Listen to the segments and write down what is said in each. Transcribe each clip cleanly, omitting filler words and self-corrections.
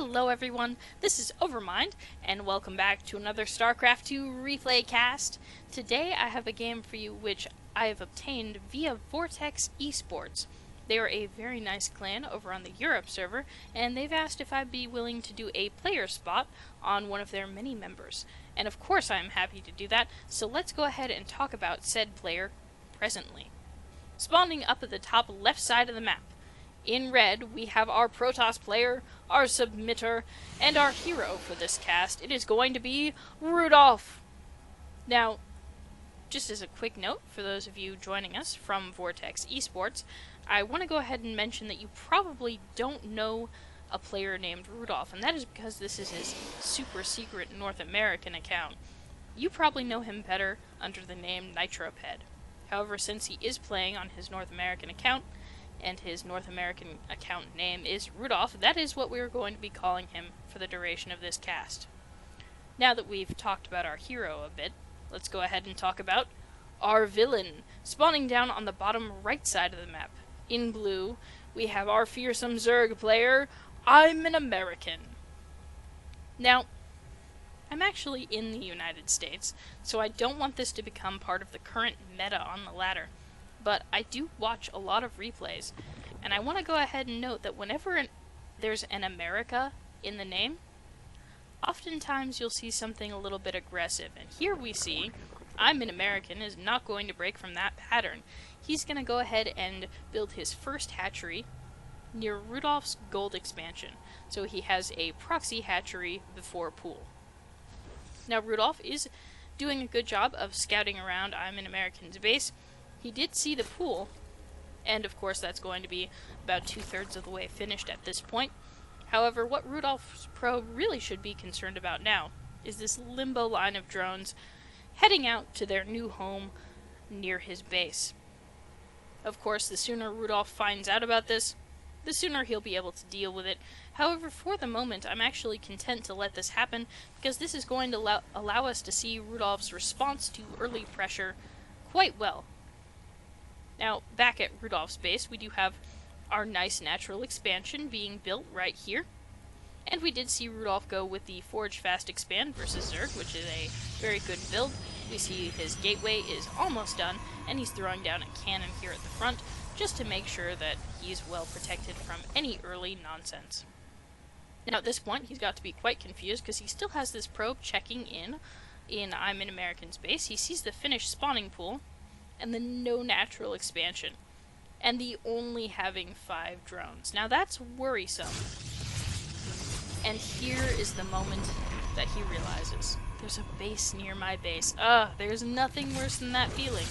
Hello everyone, this is Overmind, and welcome back to another StarCraft 2 replay cast. Today I have a game for you which I have obtained via VORTEX ESPORTS. They are a very nice clan over on the Europe server, and they've asked if I'd be willing to do a player spot on one of their many members. And of course I'm happy to do that, so let's go ahead and talk about said player presently. Spawning up at the top left side of the map. In red, we have our protoss player, our submitter, and our hero for this cast. It is going to be Rudolf. Now, just as a quick note, for those of you joining us from VORTEX ESPORTS, I want to go ahead and mention that you probably don't know a player named Rudolf, and that is because this is his super secret North American account. You probably know him better under the name nitroped. However, since he is playing on his North American account, and his North American account name is Rudolf, that is what we're going to be calling him for the duration of this cast. Now that we've talked about our hero a bit, let's go ahead and talk about our villain, spawning down on the bottom right side of the map. In blue, we have our fearsome zerg player, ImAnAmerican. Now, I'm actually in the United States, so I don't want this to become part of the current meta on the ladder. But I do watch a lot of replays, and I want to go ahead and note that whenever there's an America in the name, oftentimes you'll see something a little bit aggressive. And here we see ImAnAmerican is not going to break from that pattern. He's going to go ahead and build his first hatchery near Rudolf's gold expansion. So he has a proxy hatchery before pool. Now Rudolf is doing a good job of scouting around ImAnAmerican's base. He did see the pool, and of course that's going to be about 2/3 of the way finished at this point. However, what Rudolf's probe really should be concerned about now is this limbo line of drones heading out to their new home near his base. Of course, the sooner Rudolf finds out about this, the sooner he'll be able to deal with it. However, for the moment, I'm actually content to let this happen, because this is going to allow us to see Rudolf's response to early pressure quite well. Now, back at Rudolf's base, we do have our nice natural expansion being built right here. And we did see Rudolf go with the Forge Fast Expand versus Zerg, which is a very good build. We see his gateway is almost done, and he's throwing down a cannon here at the front, just to make sure that he's well protected from any early nonsense. Now, at this point, he's got to be quite confused, because he still has this probe checking in ImAnAmerican's base. He sees the finished spawning pool, and the no natural expansion, and the only having 5 drones. Now that's worrisome. And here is the moment that he realizes, there's a base near my base. There's nothing worse than that feeling.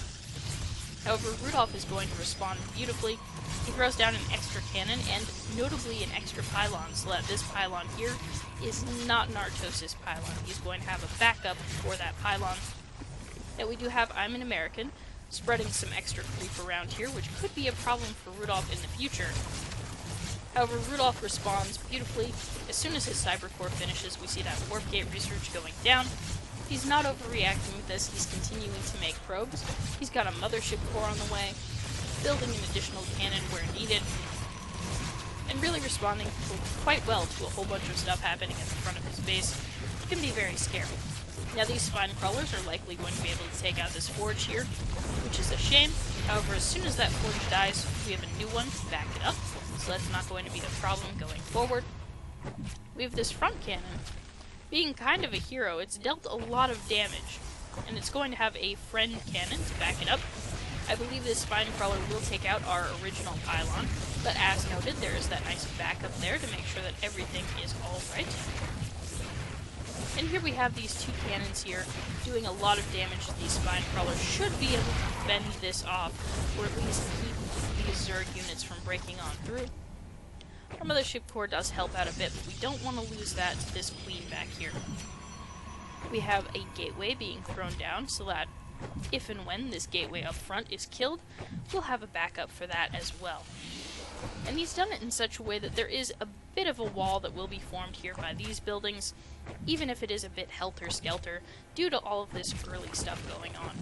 However, Rudolf is going to respond beautifully. He throws down an extra cannon, and notably an extra pylon, so that this pylon here is not Nartos' pylon. He's going to have a backup for that pylon. Now we do have ImAnAmerican spreading some extra creep around here, which could be a problem for Rudolf in the future. However, Rudolf responds beautifully. As soon as his cyber core finishes, we see that warp gate research going down. He's not overreacting with this, he's continuing to make probes. He's got a mothership core on the way, building an additional cannon where needed, and really responding quite well to a whole bunch of stuff happening at the front of his base. It can be very scary. Now these spine crawlers are likely going to be able to take out this forge here, which is a shame. However, as soon as that forge dies, we have a new one to back it up, so that's not going to be the problem going forward. We have this front cannon. Being kind of a hero, it's dealt a lot of damage, and it's going to have a friend cannon to back it up. I believe this spine crawler will take out our original pylon, but as noted, there is that nice backup there to make sure that everything is alright. And here we have these 2 cannons here, doing a lot of damage to these spine crawlers. Should be able to fend this off, or at least keep these Zerg units from breaking on through. Our mothership core does help out a bit, but we don't want to lose that to this queen back here. We have a gateway being thrown down, so that if and when this gateway up front is killed, we'll have a backup for that as well. And he's done it in such a way that there is a bit of a wall that will be formed here by these buildings, even if it is a bit helter-skelter, due to all of this early stuff going on.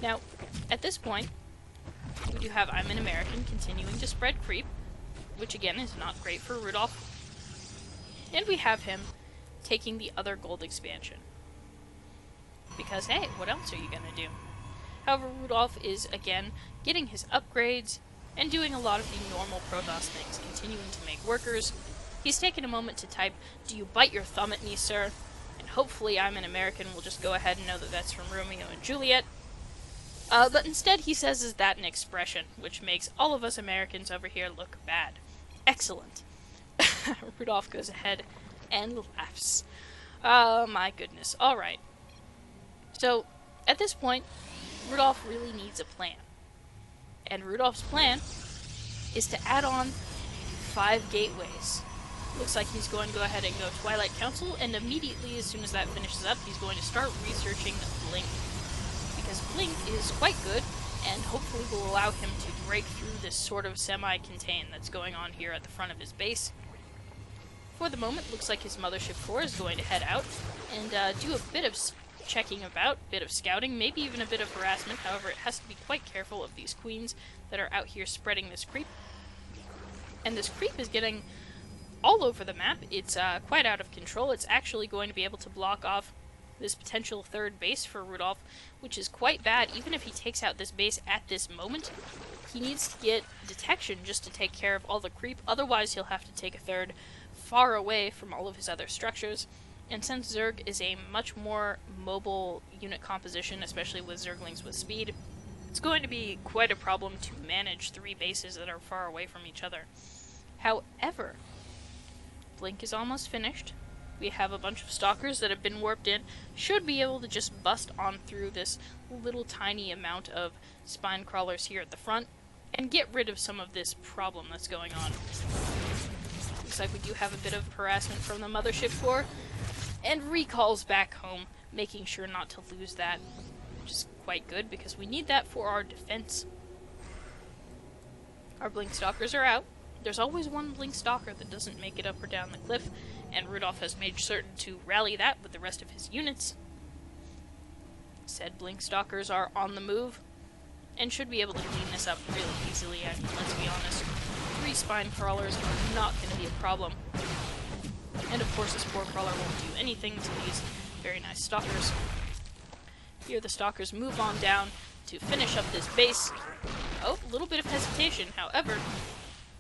Now, at this point, we do have ImAnAmerican continuing to spread creep, which again is not great for Rudolf. And we have him taking the other gold expansion. Because, hey, what else are you going to do? However, Rudolf is, again, getting his upgrades and doing a lot of the normal protoss things, continuing to make workers. He's taken a moment to type, "Do you bite your thumb at me, sir?" And hopefully ImAnAmerican will just go ahead and know that that's from Romeo and Juliet. But instead he says, "Is that an expression?" which makes all of us Americans over here look bad. Excellent. Rudolf goes ahead and laughs. Oh my goodness. Alright. So, at this point, Rudolf really needs a plan. And Rudolf's plan is to add on 5 gateways. Looks like he's going to go ahead and go Twilight Council, and immediately as soon as that finishes up, he's going to start researching Blink. Because Blink is quite good, and hopefully will allow him to break through this sort of semi-contain that's going on here at the front of his base. For the moment, looks like his Mothership Core is going to head out and do a bit of checking about, bit of scouting, maybe even a bit of harassment. However, it has to be quite careful of these queens that are out here spreading this creep. And this creep is getting all over the map. It's quite out of control. It's actually going to be able to block off this potential third base for Rudolf, which is quite bad. Even if he takes out this base at this moment, he needs to get detection just to take care of all the creep. Otherwise, he'll have to take a third far away from all of his other structures. And since Zerg is a much more mobile unit composition, especially with Zerglings with speed, it's going to be quite a problem to manage 3 bases that are far away from each other. However, Blink is almost finished. We have a bunch of stalkers that have been warped in, should be able to just bust on through this little tiny amount of spine crawlers here at the front, and get rid of some of this problem that's going on. Looks like we do have a bit of harassment from the Mothership Core, and recalls back home, making sure not to lose that, which is quite good because we need that for our defense. Our Blink Stalkers are out. There's always one Blink Stalker that doesn't make it up or down the cliff, and Rudolf has made certain to rally that with the rest of his units. Said Blink Stalkers are on the move, and should be able to clean this up really easily. I mean, let's be honest, 3 spine crawlers are not going to be a problem. And of course, a spore crawler won't do anything to these very nice stalkers. Here the stalkers move on down to finish up this base. Oh, a little bit of hesitation. However,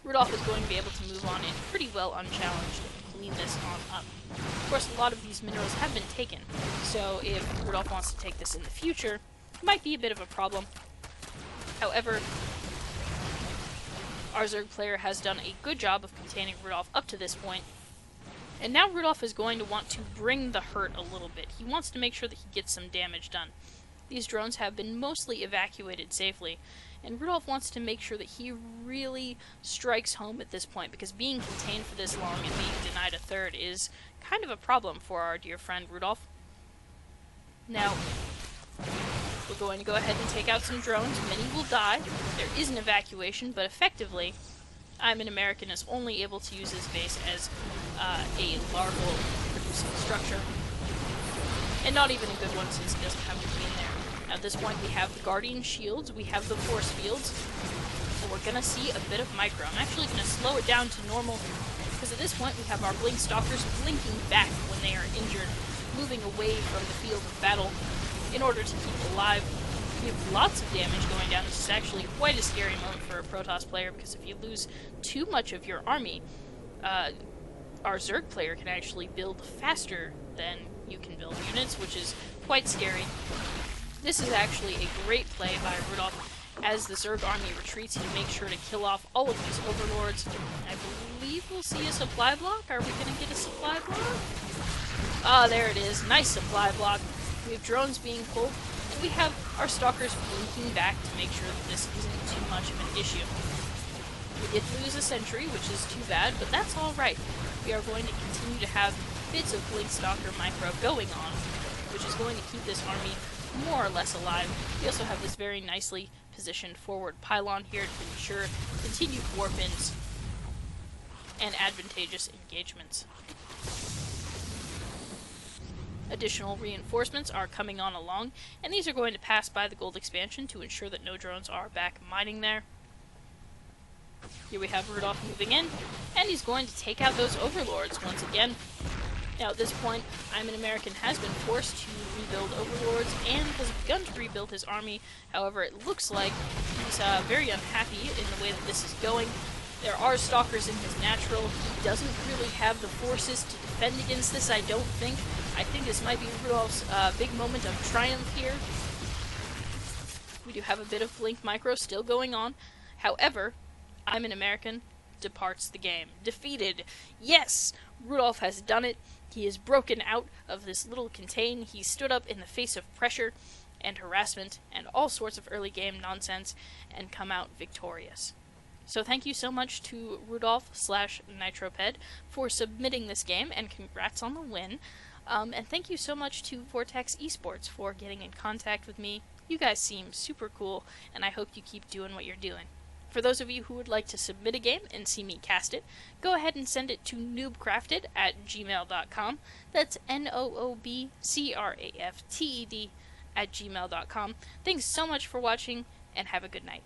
Rudolf is going to be able to move on in pretty well unchallenged and clean this on up. Of course, a lot of these minerals have been taken, so if Rudolf wants to take this in the future, it might be a bit of a problem. However, our Zerg player has done a good job of containing Rudolf up to this point. And now Rudolf is going to want to bring the hurt a little bit. He wants to make sure that he gets some damage done. These drones have been mostly evacuated safely, and Rudolf wants to make sure that he really strikes home at this point, because being contained for this long and being denied a third is kind of a problem for our dear friend Rudolf. Now, we're going to go ahead and take out some drones. Many will die. There is an evacuation, but effectively, ImAnAmerican is only able to use his base as a larval producing structure. And not even a good one, since he doesn't have the queen there. At this point, we have the Guardian Shields, we have the Force Fields, and we're going to see a bit of micro. I'm actually going to slow it down to normal, because at this point we have our Blink Stalkers blinking back when they are injured, moving away from the field of battle in order to keep alive. We have lots of damage going down. This is actually quite a scary moment for a Protoss player, because if you lose too much of your army, our Zerg player can actually build faster than you can build units, which is quite scary. This is actually a great play by Rudolf. As the Zerg army retreats, he makes sure to kill off all of these overlords. I believe we'll see a supply block. Are we going to get a supply block? Ah, there it is. Nice supply block. We have drones being pulled, and we have our stalkers blinking back to make sure that this isn't too much of an issue. We did lose a sentry, which is too bad, but that's alright. We are going to continue to have bits of Blink Stalker micro going on, which is going to keep this army more or less alive. We also have this very nicely positioned forward pylon here to ensure continued warp-ins and advantageous engagements. Additional reinforcements are coming on along, and these are going to pass by the gold expansion to ensure that no drones are back mining there. Here we have Rudolf moving in, and he's going to take out those overlords once again. Now at this point, ImAnAmerican has been forced to rebuild overlords and has begun to rebuild his army. However, it looks like he's very unhappy in the way that this is going. There are stalkers in his natural. He doesn't really have the forces to defend against this, I don't think. I think this might be Rudolf's big moment of triumph here. We do have a bit of Blink Micro still going on. However, ImAnAmerican departs the game. Defeated. Yes! Rudolf has done it. He is broken out of this little contain. He stood up in the face of pressure and harassment and all sorts of early game nonsense and come out victorious. So thank you so much to Rudolf/nitroped for submitting this game, and congrats on the win. And thank you so much to VORTEX ESPORTS for getting in contact with me. You guys seem super cool, and I hope you keep doing what you're doing. For those of you who would like to submit a game and see me cast it, go ahead and send it to noobcrafted@gmail.com. That's noobcrafted@gmail.com. Thanks so much for watching, and have a good night.